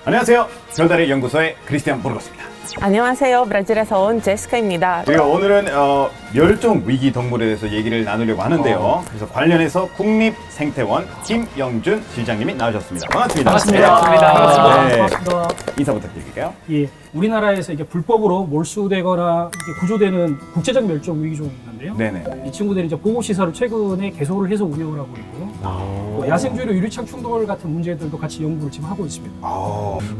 안녕하세요. 별다리 연구소의 크리스티안 보르고스입니다. 안녕하세요. 브라질에서 온 제시카입니다. 저희가 오늘은 멸종 위기 동물에 대해서 얘기를 나누려고 하는데요. 그래서 관련해서 국립생태원 김영준 실장님이 나오셨습니다. 반갑습니다. 반갑습니다. 네. 반갑습니다. 인사 부탁드릴게요. 예, 우리나라에서 이게 불법으로 몰수되거나 이게 구조되는 국제적 멸종 위기종이 있는데요. 네네. 이 친구들이 이제 보호 시설을 최근에 개소를 해서 운영을 하고 있고요. 또 야생주의로 유리창 충돌 같은 문제들도 같이 연구를 지금 하고 있습니다.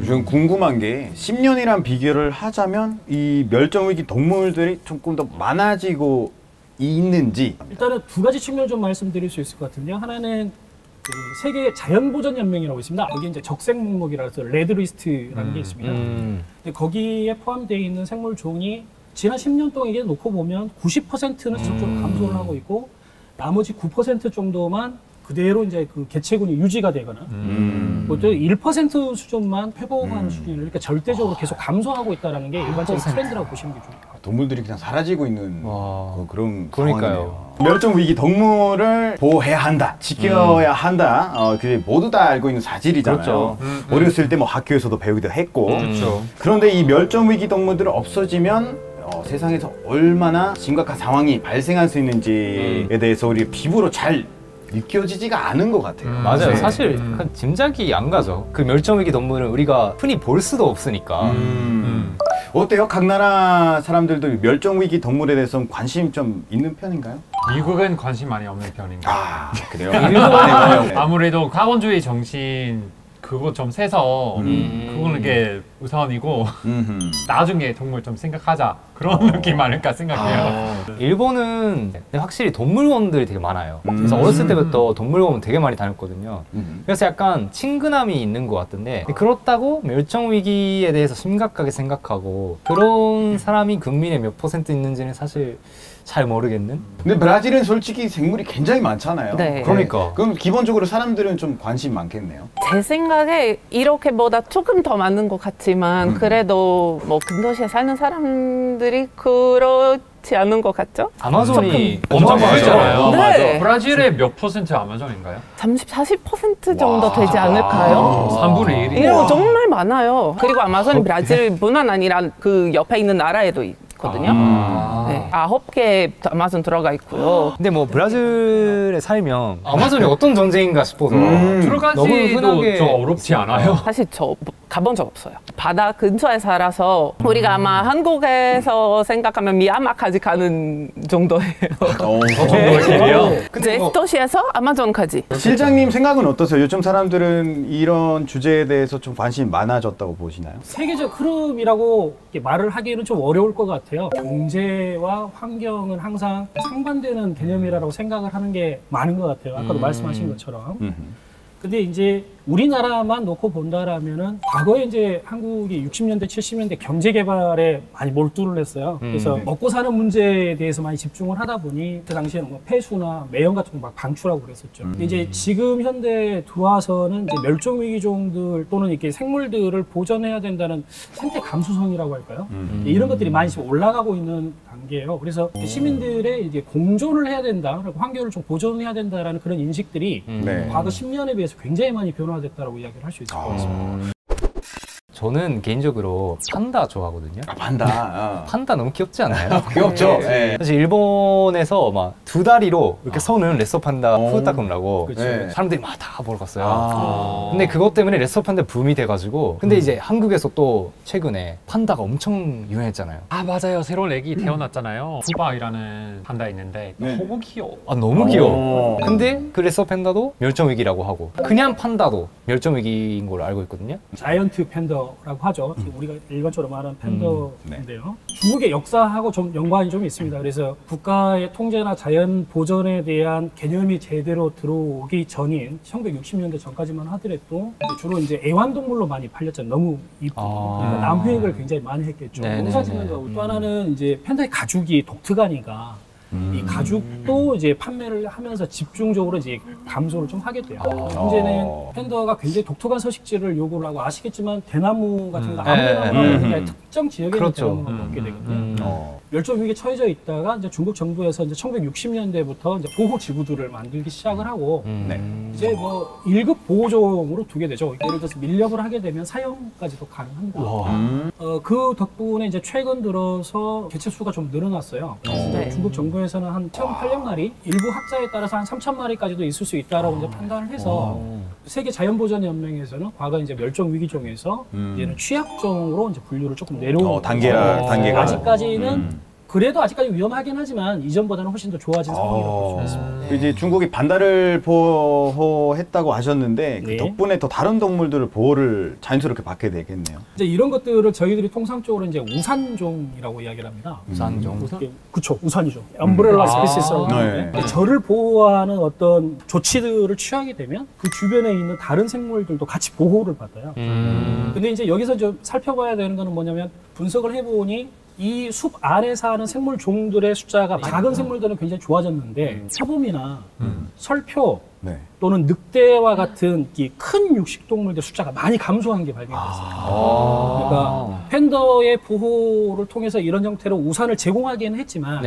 좀 궁금한 게 10년이란 비교를 하자면 이 멸종 위기 동물들이 조금 더 많아지고 있는지. 일단은 두 가지 측면을 좀 말씀드릴 수 있을 것 같은데요. 하나는 그 세계 자연보전연맹이라고 있습니다. 여기 이제 적색 목록이라서 레드리스트라는 게 있습니다. 근데 거기에 포함되어 있는 생물 종이 지난 10년 동안 이게 놓고 보면 90%는 지속적으로 감소를 하고 있고 나머지 9% 정도만 그대로 이제 그 개체군이 유지가 되거나 보통 1% 수준만 회복하는 수준이니까 그러니까 절대적으로 계속 감소하고 있다는 게 일반적인 트렌드라고 보시는 게 좋을 것 같아요. 동물들이 그냥 사라지고 있는 그런 그러니까요. 상황이네요. 멸종 위기 동물을 보호해야 한다, 지켜야 한다. 그게 모두 다 알고 있는 사실이잖아요. 그렇죠. 어렸을 때 뭐 학교에서도 배우기도 했고. 그렇죠. 그런데 이 멸종 위기 동물들이 없어지면 세상에서 얼마나 심각한 상황이 발생할 수 있는지에 대해서 우리 피부로 잘 느껴지지가 않은 것 같아요. 맞아요. 네. 사실 짐작이 안 가죠. 그 멸종위기 동물은 우리가 흔히 볼 수도 없으니까. 어때요? 각 나라 사람들도 멸종 위기 동물에 대해서 관심 좀 있는 편인가요? 미국은 관심 많이 없는 편인가. 그래요? 아무래도 가본주의 정신 그거 좀 세서 그거는 게 우선이고 나중에 동물 좀 생각하자 그런 느낌 아닐까 생각해요. 일본은 확실히 동물원들이 되게 많아요. 그래서 어렸을 때부터 동물원 되게 많이 다녔거든요. 그래서 약간 친근함이 있는 것 같은데 그렇다고 멸종위기에 대해서 심각하게 생각하고 그런 사람이 국민의 몇 % 있는지는 사실 잘 모르겠는? 근데 브라질은 솔직히 생물이 굉장히 많잖아요. 네. 그러니까. 그럼 기본적으로 사람들은 좀 관심 많겠네요. 제 생각에 이렇게보다 조금 더 많은 것 같지만 그래도 뭐 근도시에 사는 사람들이 그렇지 않은 것 같죠? 아마존이 엄청 많잖아요. 네. 맞아. 브라질의 몇 %? 아마존인가요? 30, 40% 정도 되지 않을까요? 3분의 1이. 이거 정말 많아요. 그리고 아마존이 브라질뿐만 아니라 그 옆에 있는 나라에도 있거든요. 네, 9개 아마존 들어가 있고요. 근데 뭐 브라질에 살면 아마존이 어떤 존재인가 싶어서 너무 들어가기도 흔하게 좀 어렵지 않아요? 사실 저 가본 적 없어요. 바다 근처에 살아서 우리가 아마 한국에서 생각하면 미얀마까지 가는 정도예요. 정도의 길이요? 이제 도시에서 아마존까지. 실장님 생각은 어떠세요? 요즘 사람들은 이런 주제에 대해서 좀 관심이 많아졌다고 보시나요? 세계적 흐름이라고 이렇게 말을 하기에는 좀 어려울 것 같아요. 경제와 환경은 항상 상반되는 개념이라고 생각을 하는 게 많은 것 같아요. 아까도 말씀하신 것처럼. 근데 이제 우리나라만 놓고 본다라면은 과거에 이제 한국이 60년대, 70년대 경제 개발에 많이 몰두를 했어요. 그래서 먹고 사는 문제에 대해서 많이 집중을 하다 보니 그 당시에는 뭐 폐수나 매연 같은 거 막 방출하고 그랬었죠. 근데 이제 지금 현대에 들어와서는 이제 멸종 위기종들 또는 이렇게 생물들을 보존해야 된다는 생태 감수성이라고 할까요? 이런 것들이 많이 지금 올라가고 있는 단계예요. 그래서 시민들의 이제 공존을 해야 된다, 그리고 환경을 좀 보존해야 된다라는 그런 인식들이 네. 과거 10년에 비해서 굉장히 많이 변화됐다고 이야기를 할 수 있을 것 같습니다. 저는 개인적으로 판다 좋아하거든요. 판다. 판다 너무 귀엽지 않나요? 귀엽죠? 네. 네. 사실 일본에서 막 2다리로 이렇게 서는 레ッサー 판다 푸우타쿠라고 네. 사람들이 막 다 보러 갔어요. 근데 그것 때문에 레ッサー 판다 붐이 돼가지고 근데 이제 한국에서 또 최근에 판다가 엄청 유행했잖아요. 아 맞아요. 새로운 애기 태어났잖아요. 푸바이라는 판다 있는데 네. 너무 귀여워. 아 너무 귀여워. 근데 그 레ッサー 판다도 멸종위기라고 하고 그냥 판다도 멸종위기인 걸로 알고 있거든요. 자이언트 팬더라고 하죠. 우리가 일반적으로 말하는 팬더인데요. 중국의 역사하고 좀 연관이 좀 있습니다. 그래서 국가의 통제나 자연 보전에 대한 개념이 제대로 들어오기 전인 1960년대 전까지만 하더라도 주로 이제 애완동물로 많이 팔렸잖아요. 너무 이쁘고 그러니까 남획을 굉장히 많이 했겠죠. 네네네. 농사 짓는 거. 또 하나는 이제 팬더의 가죽이 독특하니까 이 가죽도 이제 판매를 하면서 집중적으로 이제 감소를 좀 하게 돼요. 문제는 팬더가 굉장히 독특한 서식지를 요구를 하고 아시겠지만 대나무 같은 거 아무데나 그냥 특정 지역에 있는 대나무가 먹게 되거든요. 멸종 위기에 처해져 있다가 이제 중국 정부에서 이제 1960년대부터 이제 보호 지구들을 만들기 시작을 하고 이제 뭐 1급 보호종으로 두게 되죠. 예를 들어서 밀렵을 하게 되면 사형까지도 가능합니다. 그 덕분에 이제 최근 들어서 개체 수가 좀 늘어났어요. 그래서 중국 정부에서는 한 1,800마리, 일부 학자에 따라서 한 3,000마리까지도 있을 수 있다라고 이제 판단을 해서 세계 자연보전연맹에서는 과거 이제 멸종 위기종에서 얘는 취약종으로 이제 분류를 조금 내려온 단계가 아직까지는 그래도 아직까지 위험하긴 하지만 이전보다는 훨씬 더 좋아진 상황이라고 볼 수 있습니다. 이제 중국이 반달을 보호했다고 하셨는데 그 네. 덕분에 더 다른 동물들을 보호를 자연스럽게 받게 되겠네요. 이제 이런 것들을 저희들이 통상적으로 이제 우산종이라고 이야기를 합니다. 우산종. 그쵸, 우산이죠. 엄브렐라 스피시스라고 하는데 저를 보호하는 어떤 조치들을 취하게 되면 그 주변에 있는 다른 생물들도 같이 보호를 받아요. 근데 이제 여기서 좀 살펴봐야 되는 거는 뭐냐면 분석을 해보니 이 숲 안에 사는 생물 종들의 숫자가 작은 생물들은 굉장히 좋아졌는데 표범이나 설표 또는 늑대와 같은 이 큰 육식동물들 숫자가 많이 감소한 게 발견됐어요. 그러니까 팬더의 보호를 통해서 이런 형태로 우산을 제공하기는 했지만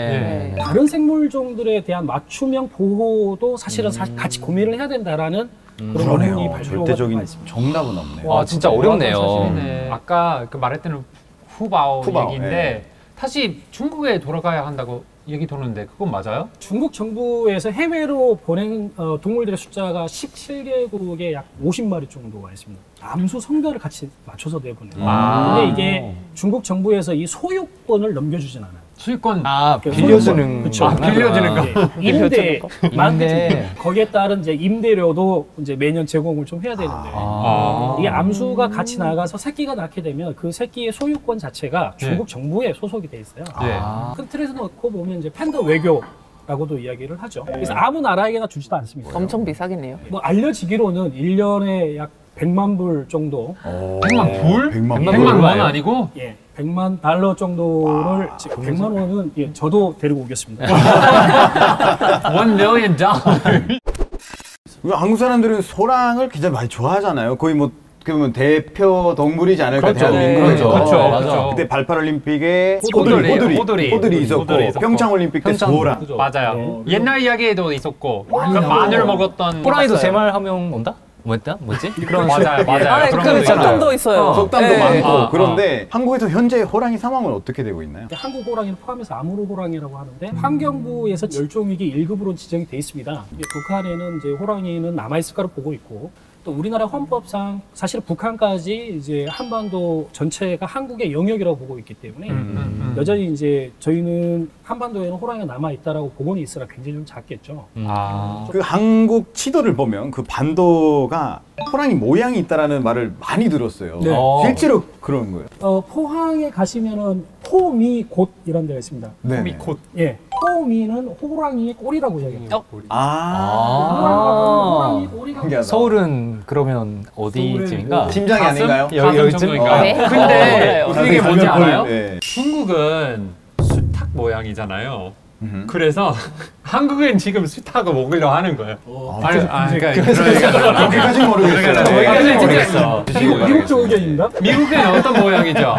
다른 생물종들에 대한 맞춤형 보호도 사실은 같이 고민을 해야 된다라는 그런 그러네요. 절대적인 정답은 없네요. 와 진짜 어렵네요. 사실이네. 아까 그 말했던 후바오 얘기인데 다시 중국에 돌아가야 한다고 얘기 도는데 그건 맞아요? 중국 정부에서 해외로 보낸 동물들의 숫자가 17개국에 약 50마리 정도가 있습니다. 암수 성별을 같이 맞춰서 내보내요. 근데 이게 중국 정부에서 이 소유권을 넘겨주진 않아요. 수익권 빌려주는 그쵸. 빌려주는 거. 임대, 임대. 거기에 따른 이제 임대료도 이제 매년 제공을 좀 해야 되는데 이 암수가 같이 나가서 새끼가 낳게 되면 그 새끼의 소유권 자체가 중국 정부에 소속이 돼 있어요. 큰 틀에서 놓고 보면 이제 팬더 외교라고도 이야기를 하죠. 그래서 아무 나라에게나 주지도 않습니다. 엄청 비싸겠네요. 뭐 알려지기로는 1년에 약 100만 불 정도 100만 불? 100만 원 아니고? 예, 100만 달러 정도를 100만 원은 예, 저도 데리고 오겠습니다. $1 million. 한국 사람들은 소랑을 굉장히 많이 좋아하잖아요. 거의 뭐 그러면 대표 동물이지 않을까 대한민국에서. 그렇죠. 그때 발팔올림픽에 호들이 있었고 있었고. 평창올림픽 때 소랑. 맞아요. 옛날 이야기에도 있었고 그 마늘 먹었던 호랑이도 제 말 하면 온다? 뭐지? 그런 맞아요. 아, 그런 그 거 있잖아요. 속담도 있어요. 속담도 네. 많고 그런데 한국에서 현재 호랑이 상황은 어떻게 되고 있나요? 한국 호랑이를 포함해서 아무르 호랑이라고 하는데 환경부에서 멸종위기 1급으로 지정이 돼 있습니다. 북한에는 이제 호랑이는 남아있을까로 보고 있고 또 우리나라 헌법상 사실 북한까지 이제 한반도 전체가 한국의 영역이라고 보고 있기 때문에 여전히 이제 저희는 한반도에는 호랑이가 남아 있다라고 복원이 있으라 굉장히 좀 작겠죠. 그 한국 치도를 보면 그 반도가 호랑이 모양이 있다라는 말을 많이 들었어요. 네. 실제로 그런 거예요. 포항에 가시면은 포미곶 이런 데가 있습니다. 포미곶. 예, 포미는 호랑이의 꼬리라고 이야기합니다. 호랑이 꼬리가 신기하다. 서울은 그러면 어디쯤인가? 심장이 아닌가요? 여기쯤? 정도인가요? 네. 근데 가슴이 이게 뭔지 가슴이 알아요? 네. 중국은 수탉 모양이잖아요. 그래서 한국은 지금 수탉을 먹으려 하는 거예요. 그렇게까지 모르겠어요. 미국적 의견입니다. 미국은 어떤 모양이죠?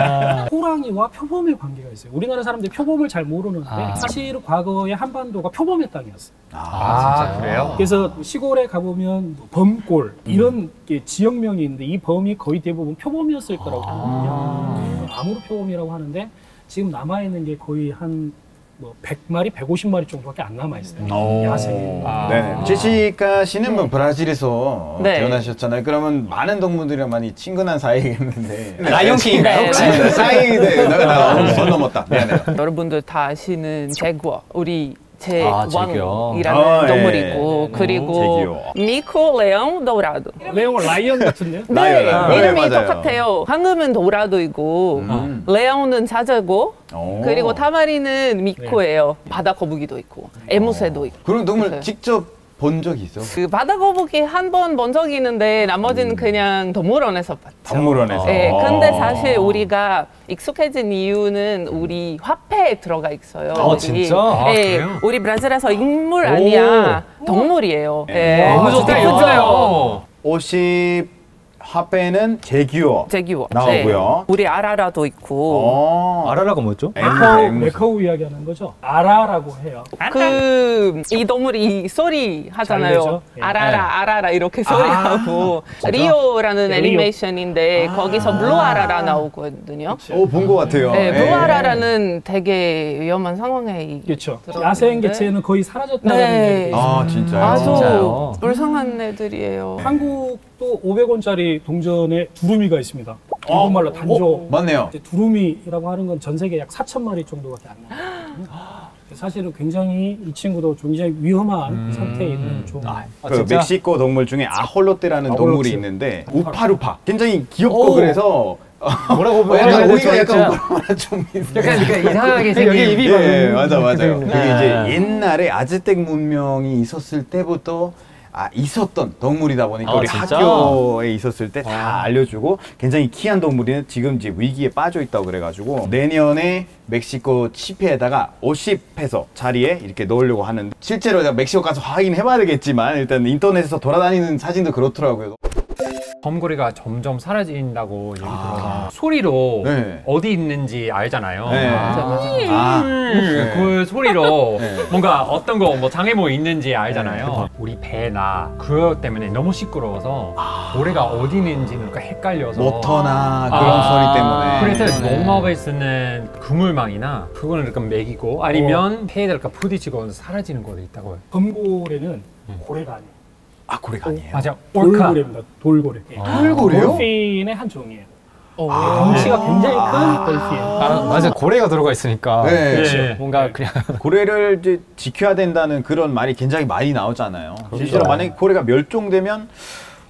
호랑이와 표범의 관계가 있어요. 우리나라 사람들이 표범을 잘 모르는데 사실 과거에 한반도가 표범의 땅이었어요. 진짜요? 그래요? 그래서 시골에 가보면 뭐 범골 이런 게 지역명이 있는데 이 범이 거의 대부분 표범이었을 거라고 보거든요. 아무르 표범이라고 하는데 지금 남아있는 게 거의 한 뭐 100마리, 150마리 정도밖에 안 남아있어요. 야생에. 네. 제시카 씨는 뭐 브라질에서 네. 태어나셨잖아요. 그러면 많은 동물들이랑 많이 친근한 사이겠는데. 라이온킹인가요? 네. 사이, 내가 손 넘었다. 미안해요. 여러분들 다 아시는 제구어, 우리 제규어. 제왕이라는 동물이고 그리고 제규어. 미코 레옹 도라도. 레옹 라이언 같은데요? 네, 라이언. 이름이 맞아요. 똑같아요. 황금은 도라도이고 레옹은 사자고 그리고 타마리는 미코예요. 바다 거북이도 있고 에무새도 있고. 그런 동물 있어요. 직접 본 적이 있어? 그 바다 거북이 한 번 본 적이 있는데 나머지는 그냥 동물원에서 봤죠. 동물원에서. 네, 근데 사실 우리가 익숙해진 이유는 우리 화폐에 들어가 있어요. 아, 진짜? 네, 그래요? 우리 브라질에서 인물 아니야. 동물이에요. 네. 너무 좋다, 이거요. 50 화폐는 제규어 제규어. 나오고요. 우리 아라라도 있고. 아라라가 뭐였죠? 메카우 이야기하는 거죠. 아라라고 해요. 그 이 동물이 소리 하잖아요. 되죠? 예. 아라라 아라라 이렇게 소리하고 리오라는 네, 애니메이션인데 거기서 블루 아라라 나오거든요. 본 것 같아요. 네, 예. 블루 아라라는 되게 위험한 상황에 그렇죠. 들어갔는데. 야생 개체는 거의 사라졌다는 네. 얘기. 아, 진짜요? 아주 진짜요? 불쌍한 애들이에요. 한국도 500원짜리 동전에 두루미가 있습니다. 일본말로 단조. 맞네요. 이제 두루미라고 하는 건 전 세계 약 4,000마리 정도밖에 안 나요. 사실은 굉장히 이 친구도 굉장히 위험한 상태에 있는 종. 그 진짜? 멕시코 동물 중에 아홀로테라는 아홀로테. 동물이 있는데 우파루파. 굉장히 귀엽고 그래서 뭐라고 약간 보여요? 오히려 약간 우파루파 좀 약간 이상하게 생긴 여기 입이 예, 맞아요. 그게 네. 이제 옛날에 아즈텍 문명이 있었을 때부터 있었던 동물이다 보니까 우리 진짜? 학교에 있었을 때 다 알려주고 굉장히 귀한 동물이 지금 이제 위기에 빠져 있다고 그래가지고 내년에 멕시코 치페에다가 50페소짜리에 이렇게 넣으려고 하는데 실제로 내가 멕시코 가서 확인해봐야 되겠지만 일단 인터넷에서 돌아다니는 사진도 그렇더라고요. 범고래가 점점 사라진다고 얘기 들어서 소리로 네. 어디 있는지 알잖아요. 네. 맞아. 그 소리로 네. 뭔가 어떤 거 뭐 장애물 있는지 알잖아요. 우리 배나 그것 때문에 너무 시끄러워서 고래가 어디 있는지는 헷갈려서 모터나 그런 소리 때문에. 그래서 농업에 쓰는 그물망이나 그거는 약간 먹이고 아니면 폐에다 부딪히고 사라지는 것도 있다고요. 범고래는 고래가 아니에요. 고래가 아니에요. 맞아, 올카. 돌고래입니다. 돌고래. 돌고래요? 돌핀의 한 종이에요. 덩치가 굉장히 큰 돌핀. 맞아, 고래가 들어가 있으니까 네. 그렇죠. 뭔가 그냥 고래를 이제 지켜야 된다는 그런 말이 굉장히 많이 나오잖아요. 실제로 만약에 고래가 멸종되면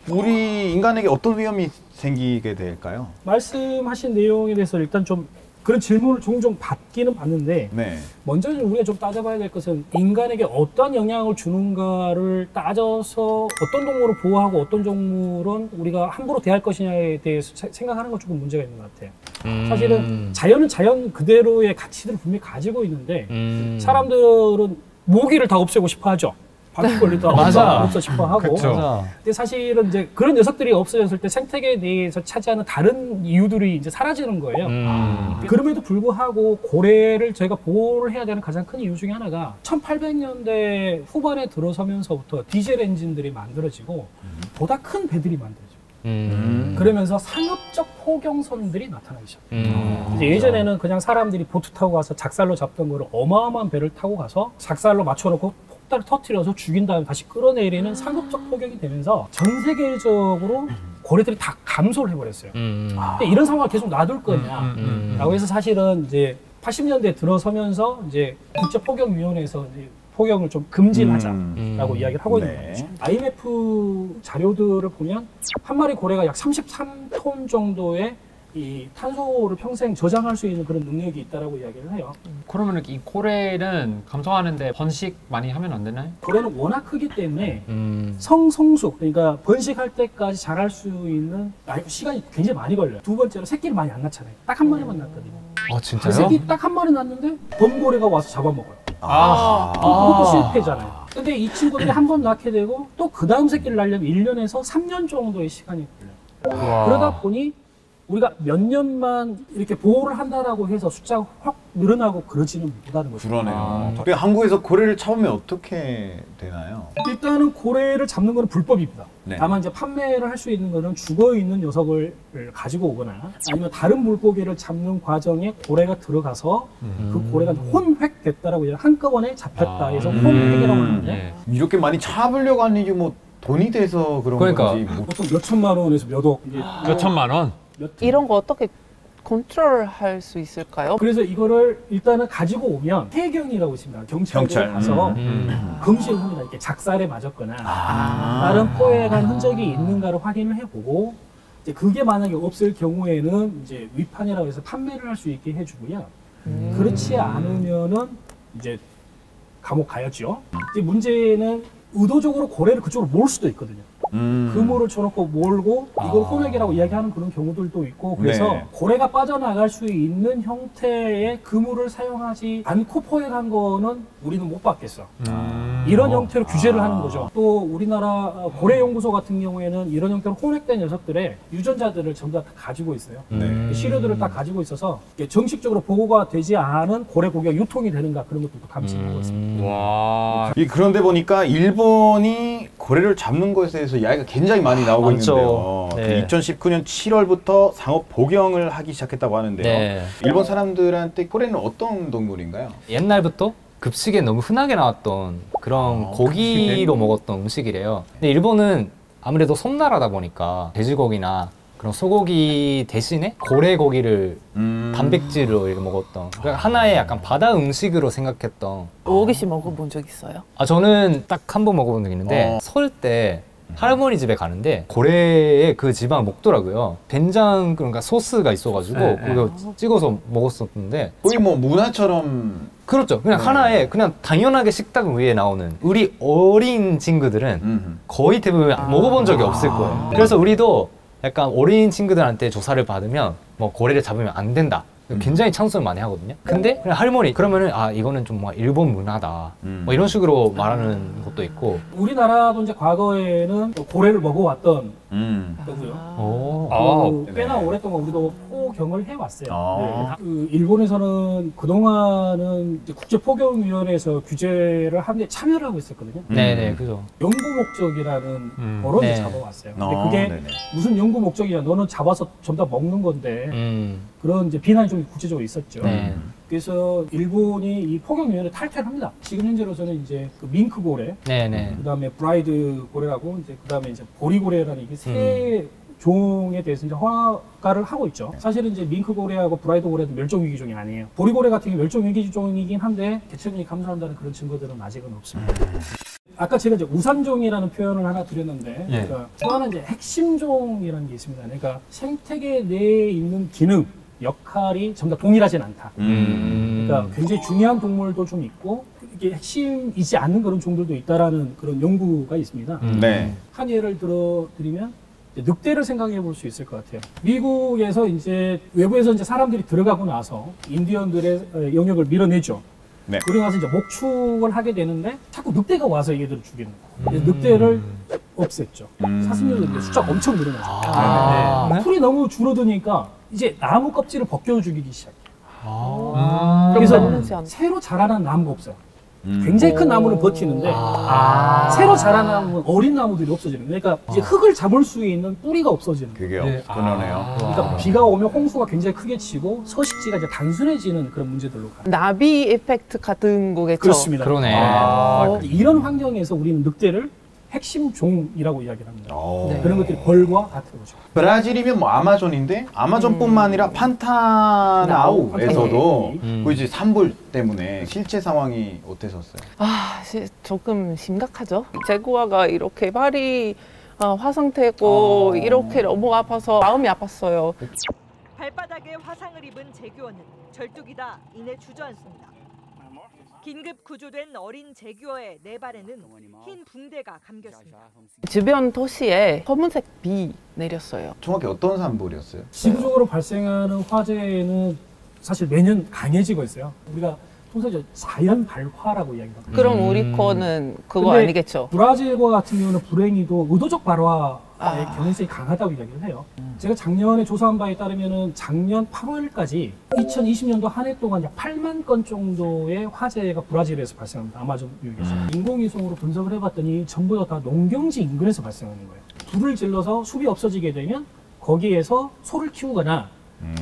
우리 인간에게 어떤 위험이 생기게 될까요? 말씀하신 내용에 대해서 일단 좀 그런 질문을 종종 받기는 받는데 네. 먼저 우리가 좀 따져봐야 될 것은 인간에게 어떤 영향을 주는가를 따져서 어떤 동물을 보호하고 어떤 동물은 우리가 함부로 대할 것이냐에 대해서 생각하는 건 조금 문제가 있는 것 같아요. 사실은 자연은 자연 그대로의 가치들을 분명히 가지고 있는데 사람들은 모기를 다 없애고 싶어 하죠. 바퀴벌레 다 없애 싶어 하고. 그쵸. 근데 사실은 이제 그런 녀석들이 없어졌을 때 생태계에 대해서 차지하는 다른 이유들이 이제 사라지는 거예요. 그럼에도 불구하고 고래를 저희가 보호를 해야 되는 가장 큰 이유 중에 하나가 1800년대 후반에 들어서면서부터 디젤 엔진들이 만들어지고 보다 큰 배들이 만들어지고 그러면서 상업적 포경선들이 나타나기 시작해요. 이제 예전에는 그냥 사람들이 보트 타고 가서 작살로 잡던 거를 어마어마한 배를 타고 가서 작살로 맞춰놓고 폭탄을 터뜨려서 죽인 다음에 다시 끌어내리는 상업적 포격이 되면서 전 세계적으로 고래들이 다 감소를 해버렸어요. 근데 이런 상황을 계속 놔둘 거냐 라고 해서 사실은 이제 80년대 들어서면서 이제 국제포경위원회에서 이제 포경을 좀 금지하자라고 이야기를 하고 있는 거죠. IMF 자료들을 보면 한 마리 고래가 약 33톤 정도의 이 탄소를 평생 저장할 수 있는 그런 능력이 있다라고 이야기를 해요. 그러면 이 고래는 감소하는데 번식 많이 하면 안 되나요? 고래는 워낙 크기 때문에 성숙, 그러니까 번식할 때까지 자랄 수 있는 시간이 굉장히 많이 걸려요. 두 번째로 새끼를 많이 안 낳잖아요. 딱 한 마리만 낳거든요. 진짜요? 새끼 딱 한 마리 낳는데 범고래가 와서 잡아먹어요. 그것도 실패잖아요. 근데 이 친구들이 한 번 낳게 되고 또 그 다음 새끼를 낳으려면 1년에서 3년 정도의 시간이 걸려요. 그러다 보니 우리가 몇 년만 이렇게 보호를 한다라고 해서 숫자가 확 늘어나고 그러지는 못하는 거죠. 그러네요. 근데 한국에서 고래를 잡으면 어떻게 되나요? 일단은 고래를 잡는 건 불법입니다. 네. 다만 이제 판매를 할 수 있는 거는 죽어 있는 녀석을 가지고 오거나 아니면 다른 물고기를 잡는 과정에 고래가 들어가서 그 고래가 혼획됐다라고 이제 한꺼번에 잡혔다 해서 혼획이라고 하는데 이렇게 많이 잡으려고 하는 이게 뭐 돈이 돼서 그런 그러니까. 건지 뭐. 보통 몇 천만 원에서 몇 억 이게 몇 천만 원? 이런 거 어떻게 컨트롤할 수 있을까요? 그래서 이거를 일단은 가지고 오면 해경이라고 있습니다. 경찰에 가서 금시를 합니다. 이렇게 작살에 맞았거나 다른 포획한 흔적이 있는가를 확인을 해보고 이제 그게 만약에 없을 경우에는 이제 위판이라고 해서 판매를 할 수 있게 해주고요. 그렇지 않으면은 이제 감옥 가야죠. 이제 문제는 의도적으로 고래를 그쪽으로 몰 수도 있거든요. 그물을 쳐놓고 몰고 이걸 혼액이라고 이야기하는 그런 경우들도 있고 그래서 네. 고래가 빠져나갈 수 있는 형태의 그물을 사용하지 않고 포획한 거는 우리는 못 받겠어. 이런 형태로 규제를 하는 거죠. 또 우리나라 고래연구소 같은 경우에는 이런 형태로 혼액된 녀석들의 유전자들을 전부 다 가지고 있어요. 시료들을 다 가지고 있어서 정식적으로 보고가 되지 않은 고래 고기가 유통이 되는가 그런 것들도 감시하고 있습니다. 와. 그런데 보니까 일본이 고래를 잡는 것에 대해서 이야기가 굉장히 많이 나오고 많죠. 있는데요. 네. 2019년 7월부터 상업 복용을 하기 시작했다고 하는데요. 네. 일본 사람들한테 고래는 어떤 동물인가요? 옛날부터 급식에 너무 흔하게 나왔던 그런 고기로 먹었던 음식이래요. 근데 일본은 아무래도 섬나라다 보니까 돼지고기나 그런 소고기 대신에 고래 고기를 단백질로 이렇게 먹었던 그러니까 하나의 약간 바다 음식으로 생각했던. 오기 씨 먹어본 적 있어요? 저는 딱 한 번 먹어본 적 있는데 설 때 할머니 집에 가는데 고래의 그 집안 먹더라고요. 된장 그러니까 소스가 있어가지고 그거 찍어서 먹었었는데 거의 뭐 문화처럼. 그렇죠. 그냥 하나의 그냥 당연하게 식탁 위에 나오는 우리 어린 친구들은 거의 대부분 먹어본 적이 없을 거예요. 그래서 우리도 약간 어린 친구들한테 조사를 받으면 뭐 고래를 잡으면 안 된다. 굉장히 찬성을 많이 하거든요. 근데 그냥 할머니 그러면은 이거는 좀 뭐 일본 문화다. 뭐 이런 식으로 말하는 것도 있고. 우리나라도 이제 과거에는 고래를 먹어왔던 거고요. 꽤나 오랫동안 우리도 포경을 해왔어요. 그 일본에서는 그동안은 이제 국제포경위원회에서 규제를 하는데 참여를 하고 있었거든요. 네네, 그죠. 연구 목적이라는 거로 네. 잡아왔어요. 근데 그게 네네. 무슨 연구 목적이야? 너는 잡아서 전부 다 먹는 건데 그런 이제 비난이 좀 국제적으로 있었죠. 네. 그래서 일본이 이 포경위원회 탈퇴를 합니다. 지금 현재로서는 이제 그 밍크 고래, 네네. 그다음에 브라이드 고래라고 이제 그다음에 이제 보리고래라는 이게 세 종에 대해서 이제 허가를 하고 있죠. 사실은 이제 밍크 고래하고 브라이드 고래도 멸종 위기 종이 아니에요. 보리고래 같은 게 멸종 위기 종이긴 한데 개체군이 감소한다는 그런 증거들은 아직은 없습니다. 아까 제가 이제 우산종이라는 표현을 하나 드렸는데, 그러니까 또 하나 이제 핵심종이라는 게 있습니다. 그러니까 생태계 내에 있는 기능, 역할이 전부 다 동일하진 않다. 그러니까 굉장히 중요한 동물도 좀 있고 이게 핵심이지 않는 그런 종들도 있다라는 그런 연구가 있습니다. 네. 한 예를 들어드리면 늑대를 생각해 볼 수 있을 것 같아요. 미국에서 이제 외부에서 이제 사람들이 들어가고 나서 인디언들의 영역을 밀어내죠. 네. 그러고 나서 이제 목축을 하게 되는데 자꾸 늑대가 와서 얘들을 죽이는 거예요. 늑대를 없앴죠. 사슴들도 숫자가 엄청 늘어나죠. 풀이 너무 줄어드니까 이제 나무 껍질을 벗겨 죽이기 시작해요. 그래서 새로 자라난 나무가 없어요. 굉장히 큰 나무는 버티는데 새로 자라나는 어린 나무들이 없어지는 거예요. 그러니까 이제 흙을 잡을 수 있는 뿌리가 없어지는 거예요. 그게 그러네요. 그러니까 비가 오면 홍수가 굉장히 크게 치고 서식지가 이제 단순해지는 그런 문제들로 가요. 나비 이펙트 같은 거겠죠? 그렇습니다. 그러네. 이런 환경에서 우리는 늑대를 핵심 종이라고 이야기를 합니다. 네. 그런 것들이 벌과 같은 거죠. 브라질이면 뭐 아마존인데 아마존뿐만 아니라 판타나우에서도 그 이제 산불 때문에 실제 상황이 어땠었어요? 조금 심각하죠. 제구아가 이렇게 발이 화상되고 이렇게 너무 아파서 마음이 아팠어요. 발바닥에 화상을 입은 제규어는 절뚝이다 이내 주저앉습니다. 긴급 구조된 어린 제규어의 네 발에는 흰 붕대가 감겼습니다. 주변 도시에 검은색 비 내렸어요. 정확히 어떤 산불이었어요? 지구적으로 발생하는 화재는 사실 매년 강해지고 있어요. 우리가 통상 자연 발화라고 이야기합니다. 그럼 우리 거는 그거 근데 아니겠죠? 브라질과 같은 경우는 불행히도 의도적 발화의 경향성이 강하다고 이야기를 해요. 제가 작년에 조사한 바에 따르면 작년 8월까지 2020년도 한 해 동안 약 8만 건 정도의 화재가 브라질에서 발생합니다. 아마존 유역에서. 인공위성으로 분석을 해봤더니 전부 다 농경지 인근에서 발생하는 거예요. 불을 질러서 숲이 없어지게 되면 거기에서 소를 키우거나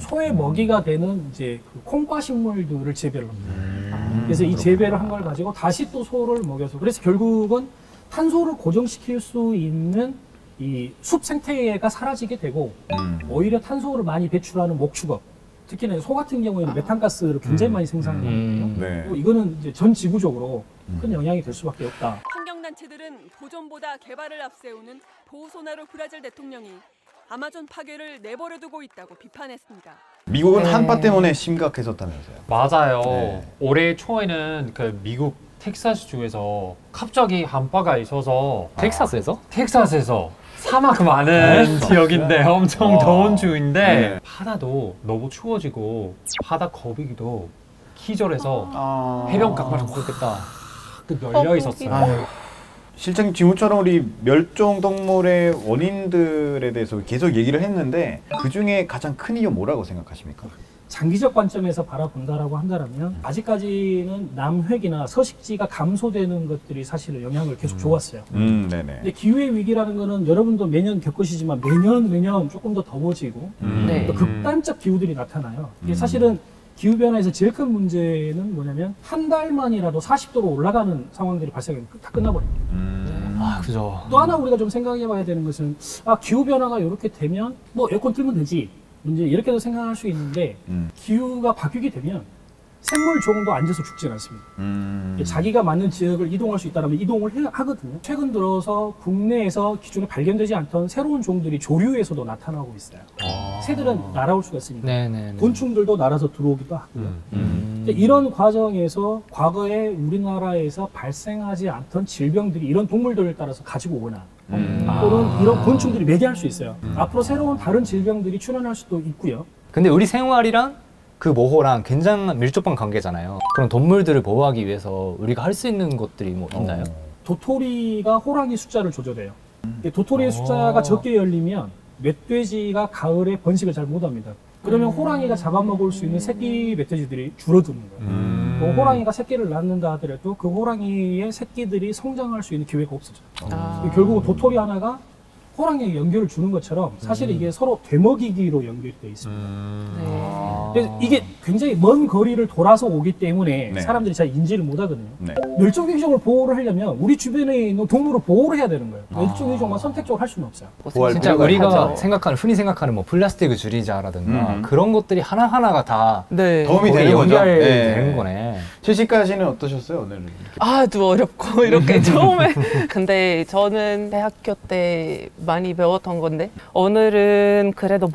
소의 먹이가 되는 이제 그 콩과 식물들을 재배를 합니다. 그래서 이 재배를 한 걸 가지고 다시 또 소를 먹여서 그래서 결국은 탄소를 고정시킬 수 있는 이 숲 생태계가 사라지게 되고 오히려 탄소를 많이 배출하는 목축업 특히나 소 같은 경우에는 메탄가스를 굉장히 많이 생산하거든요. 네. 이거는 이제 전 지구적으로 큰 영향이 될 수밖에 없다. 환경단체들은 보존보다 개발을 앞세우는 보소나루 브라질 대통령이 아마존 파괴를 내버려두고 있다고 비판했습니다. 미국은 한파 때문에 심각했었다면서요? 맞아요. 네. 올해 초에는 그 미국 텍사스 주에서 갑자기 한파가 있어서 텍사스에서 사막 많은 지역인데 엄청 더운 주인데 네. 바다도 너무 추워지고 바다 거북이도 기절해서 해변가까지 그렇겠다. 널려 있었어요. 실장님 질문처럼 우리 멸종 동물의 원인들에 대해서 계속 얘기를 했는데 그 중에 가장 큰 이유 뭐라고 생각하십니까? 장기적 관점에서 바라본다라고 한다면 아직까지는 남획이나 서식지가 감소되는 것들이 사실은 영향을 계속 줘왔어요. 네네. 근데 기후의 위기라는 거는 여러분도 매년 겪으시지만 매년 조금 더 더워지고 네. 또 극단적 기후들이 나타나요. 이게 사실은 기후변화에서 제일 큰 문제는 뭐냐면 한 달만이라도 40도로 올라가는 상황들이 발생하면 다 끝나버립니다. 아, 그죠. 또 하나 우리가 좀 생각해 봐야 되는 것은 기후변화가 이렇게 되면 뭐 에어컨 틀면 되지. 이제 이렇게도 생각할 수 있는데 기후가 바뀌게 되면 생물 종도 앉아서 죽지는 않습니다. 자기가 맞는 지역을 이동할 수 있다면 이동을 하거든요. 최근 들어서 국내에서 기존에 발견되지 않던 새로운 종들이 조류에서도 나타나고 있어요. 새들은 날아올 수가 있으니까. 네네. 곤충들도 날아서 들어오기도 하고요. 이런 과정에서 과거에 우리나라에서 발생하지 않던 질병들이 이런 동물들을 따라서 가지고 오거나 또는 이런 곤충들이 매개할 수 있어요. 앞으로 새로운 다른 질병들이 출현할 수도 있고요. 근데 우리 생활이랑 그 모호랑 굉장히 밀접한 관계잖아요. 그럼 동물들을 보호하기 위해서 우리가 할 수 있는 것들이 뭐 있나요? 도토리가 호랑이 숫자를 조절해요. 도토리의 숫자가 적게 열리면 멧돼지가 가을에 번식을 잘 못합니다. 그러면 호랑이가 잡아먹을 수 있는 새끼 멧돼지들이 줄어드는 거예요. 또 호랑이가 새끼를 낳는다 하더라도 그 호랑이의 새끼들이 성장할 수 있는 기회가 없어져요. 결국 도토리 하나가 호랑이에게 연결을 주는 것처럼 사실 이게 서로 되먹이기로 연결되어 있습니다. 그래서 이게 굉장히 먼 거리를 돌아서 오기 때문에 네. 사람들이 잘 인지를 못하거든요. 네. 멸종위기종을 보호를 하려면 우리 주변에 있는 동물을 보호를 해야 되는 거예요. 멸종위기종만 선택적으로 할 수는 없어요. 보호할 진짜 필요가 우리가 하죠. 흔히 생각하는 뭐 플라스틱을 줄이자라든가 그런 것들이 하나하나가 다 네. 도움이 거의 되는 거죠. 연결되는 거네. 최시까 씨는 어떠셨어요 오늘? 이렇게. 아주 어렵고 이렇게 처음에 근데 저는 대학교 때 많이 배웠던 건데 오늘은 그래도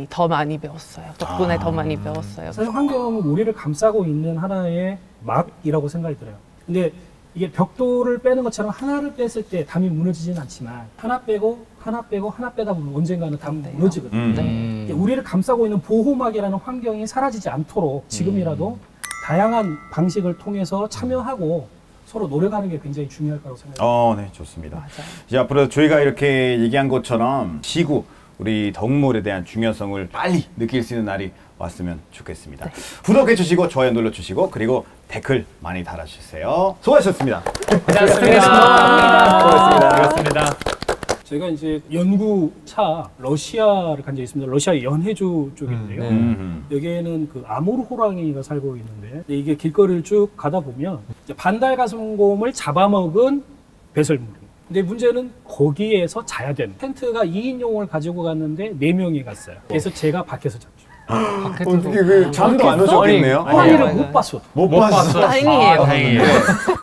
더 많이 배웠어요. 덕분에 더 많이 배웠어요. 사실 환경은 우리를 감싸고 있는 하나의 막이라고 생각이 들어요. 근데 이게 벽돌을 빼는 것처럼 하나를 뺐을 때 담이 무너지진 않지만 하나 빼고 하나 빼다 보면 언젠가는 담이 무너지거든요. 이게 우리를 감싸고 있는 보호막이라는 환경이 사라지지 않도록 지금이라도 다양한 방식을 통해서 참여하고 서로 노력하는 게 굉장히 중요할 거라고 생각합니다. 네, 좋습니다. 맞아요. 이제 앞으로 저희가 이렇게 얘기한 것처럼 지구, 우리 동물에 대한 중요성을 빨리 느낄 수 있는 날이 왔으면 좋겠습니다. 구독해 주시고 좋아요 눌러 주시고 그리고 댓글 많이 달아주세요. 수고하셨습니다. 수고하셨습니다. 저희가 이제 연구차 러시아를 간 적이 있습니다. 러시아 연해주 쪽인데요. 여기에는 그 아무르 호랑이가 살고 있는데 이게 길거리를 쭉 가다 보면 이제 반달가슴곰을 잡아먹은 배설물입니다. 근데 문제는 거기에서 자야 되는 텐트가 2인용을 가지고 갔는데 4명이 갔어요. 그래서 제가 밖에서 잤죠. 어떻게 잠도 안 오셨겠네요? 호랑이를 못 봤어. 못 봤어. 다행이에요. 다행이에요.